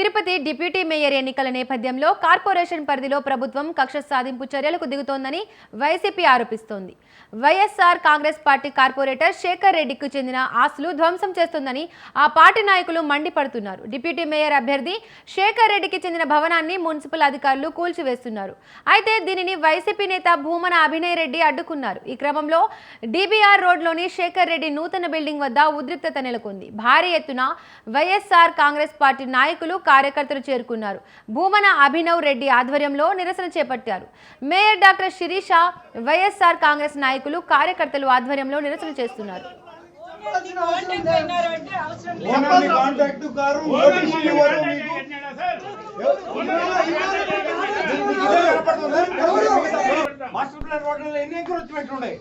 Tirupati deputy mayor ఎన్నికల నేపథ్యంలో corporation పరిధిలో ప్రభుత్వం కక్ష సాధింపు చర్యలకు దిగుతోందని వైసీపీ ఆరోపిస్తోంది. వైఎస్ఆర్ కాంగ్రెస్ పార్టీ కార్పొరేటర్ శేఖర్ రెడ్డికి చెందిన ఆస్తులు ధ్వంసం చేస్తోందని ఆ పార్టీ నాయకులు మండిపడుతున్నారు. డిప్యూటీ మేయర్ అభ్యర్థి శేఖర్ రెడ్డికి చెందిన భవనాన్ని మున్సిపల్ అధికారులు కూల్చివేస్తున్నారు. అయితే దీనిని వైసీపీ నేత భూమన అభినయ్ రెడ్డి అడ్డుకున్నారు. ఈ క్రమంలో డిబిఆర్ రోడ్లోని శేఖర్ రెడ్డి నూతన బిల్డింగ్ వద్ద ఉద్రిక్తత నెలకొంది. భారీ ఎత్తున వైఎస్ఆర్ కాంగ్రెస్ పార్టీ నాయకులు కార్యకర్తలు చేరుకున్నారు. భూమన అభినవ్ రెడ్డి ఆధ్వర్యంలో నిరసన చేపట్టారు. మేయర్ డాక్టర్ శిరీష, వైఎస్ఆర్ కాంగ్రెస్ నాయకులు కార్యకర్తలు ఆధ్వర్యంలో నిరసన చేస్తున్నారు. మాస్టర్ ప్లాన్ రోడ్లలో ఎన్ని ఎంక్రోచ్మెంట్ ఉన్నాయి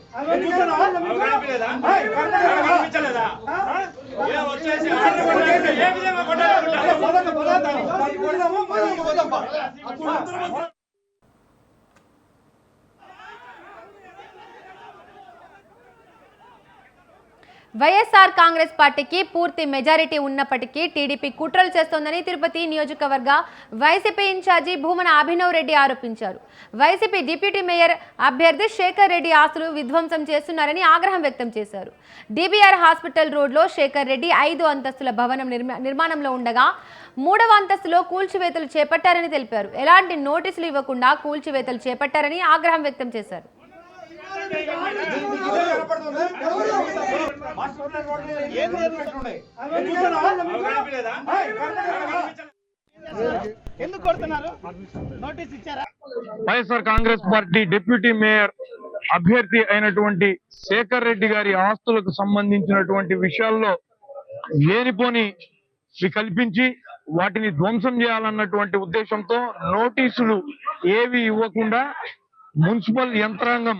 వైఎస్ఆర్ కాంగ్రెస్ పార్టీకి పూర్తి మెజారిటీ ఉన్నప్పటికీ టీడీపీ కుట్రలు చేస్తోందని తిరుపతి నియోజకవర్గ వైసీపీ ఇన్ఛార్జి భూమన అభినవ్ రెడ్డి ఆరోపించారు. వైసీపీ డిప్యూటీ మేయర్ అభ్యర్థి శేఖర్ రెడ్డి ఆస్తులు విధ్వంసం చేస్తున్నారని ఆగ్రహం వ్యక్తం చేశారు. డిబిఆర్ హాస్పిటల్ రోడ్లో శేఖర్ రెడ్డి 5 అంతస్తుల భవనం నిర్మాణంలో ఉండగా 3వ అంతస్తులో కూల్చివేతలు చేపట్టారని తెలిపారు. ఎలాంటి నోటీసులు ఇవ్వకుండా కూల్చివేతలు చేపట్టారని ఆగ్రహం వ్యక్తం చేశారు. YSR Congress party deputy mayor అభ్యర్థి అయినటువంటి శేఖర్ రెడ్డి గారి ఆస్తులకు సంబంధించినటువంటి విషయాల్లో లేనిపోని కల్పించి వాటిని ధ్వంసం చేయాలన్నటువంటి ఉద్దేశంతో నోటీసులు ఏవి ఇవ్వకుండా మున్సిపల్ యంత్రాంగం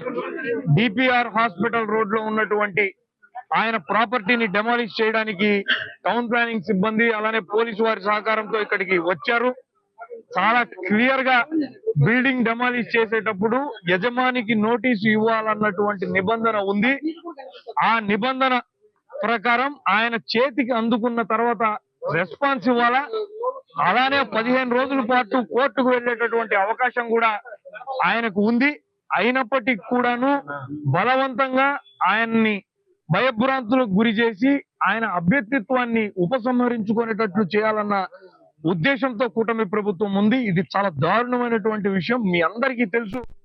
డిపిఆర్ హాస్పిటల్ రోడ్ లో ఉన్నటువంటి ఆయన ప్రాపర్టీని డెమాలిష్ చేయడానికి టౌన్ ప్లానింగ్ సిబ్బంది అలానే పోలీసు వారి సహకారంతో ఇక్కడికి వచ్చారు. చాలా క్లియర్ గా బిల్డింగ్ డెమాలిష్ చేసేటప్పుడు యజమానికి నోటీసు ఇవ్వాలన్నటువంటి నిబంధన ఉంది. ఆ నిబంధన ప్రకారం ఆయన చేతికి అందుకున్న తర్వాత రెస్పాన్స్ ఇవ్వాలా. అలానే 15 రోజుల పాటు కోర్టుకు వెళ్ళేటటువంటి అవకాశం కూడా ఆయనకు ఉంది. అయినప్పటికీ కూడాను బలవంతంగా ఆయన్ని భయభ్రాంతులకు గురి చేసి ఆయన అభ్యర్థిత్వాన్ని ఉపసంహరించుకునేటట్లు చేయాలన్న ఉద్దేశంతో కూటమి ప్రభుత్వం ఉంది. ఇది చాలా దారుణమైనటువంటి విషయం, మీ అందరికీ తెలుసు.